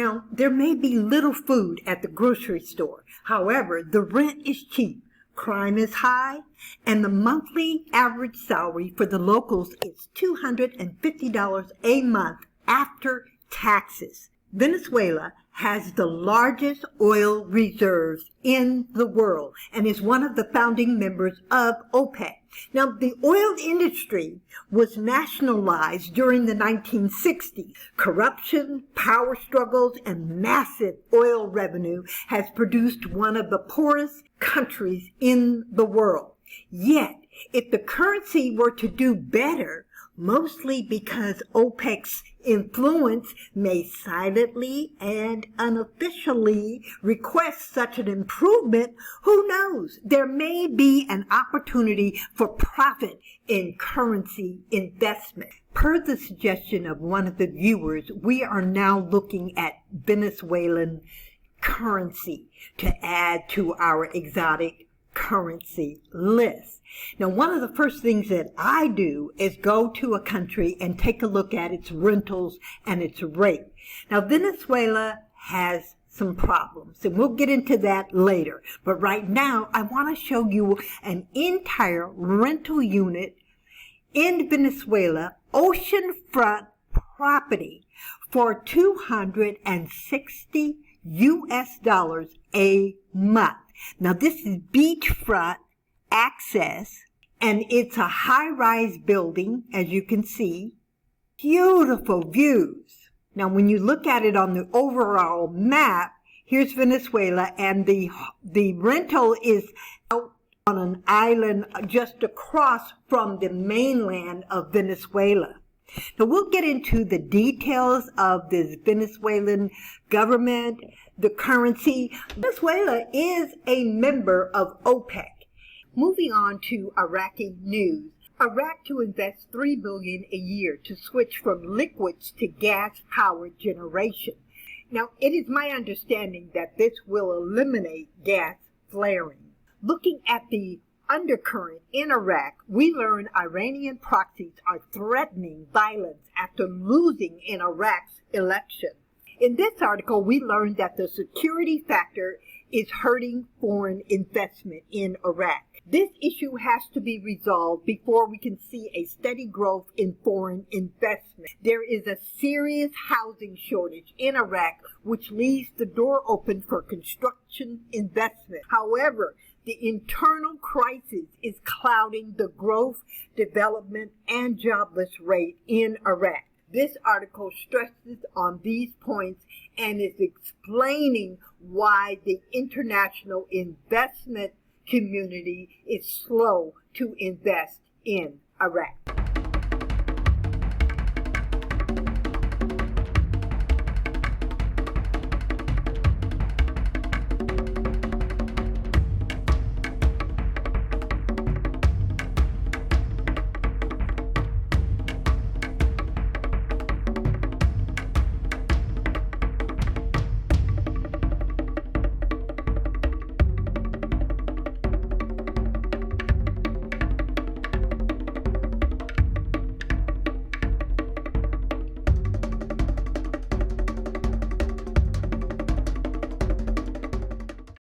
Now, there may be little food at the grocery store. However, the rent is cheap, crime is high, and the monthly average salary for the locals is $250 a month after taxes. Venezuela has the largest oil reserves in the world and is one of the founding members of OPEC. Now, the oil industry was nationalized during the 1960s. Corruption, power struggles, and massive oil revenue has produced one of the poorest countries in the world. Yet, if the currency were to do better, mostly because OPEC's influence may silently and unofficially request such an improvement, who knows? There may be an opportunity for profit in currency investment. Per the suggestion of one of the viewers, we are now looking at Venezuelan currency to add to our exotic currency list. Now, one of the first things that I do is go to a country and take a look at its rentals and its rate. Now, Venezuela has some problems, and we'll get into that later. But right now, I want to show you an entire rental unit in Venezuela, oceanfront property, for $260 a month. Now, this is beachfront access, and it's a high-rise building, as you can see. Beautiful views. Now, when you look at it on the overall map, here's Venezuela, and the rental is out on an island just across from the mainland of Venezuela. Now, we'll get into the details of this Venezuelan government, the currency. Venezuela is a member of OPEC. Moving on to Iraqi news. Iraq to invest $3 billion a year to switch from liquids to gas-powered generation. Now, it is my understanding that this will eliminate gas flaring. Looking at the undercurrent in Iraq, we learn Iranian proxies are threatening violence after losing in Iraq's election. In this article, we learned that the security factor is hurting foreign investment in Iraq. This issue has to be resolved before we can see a steady growth in foreign investment. There is a serious housing shortage in Iraq, which leaves the door open for construction investment. However, the internal crisis is clouding the growth, development, and jobless rate in Iraq. This article stresses on these points and is explaining why the international investment community is slow to invest in Iraq.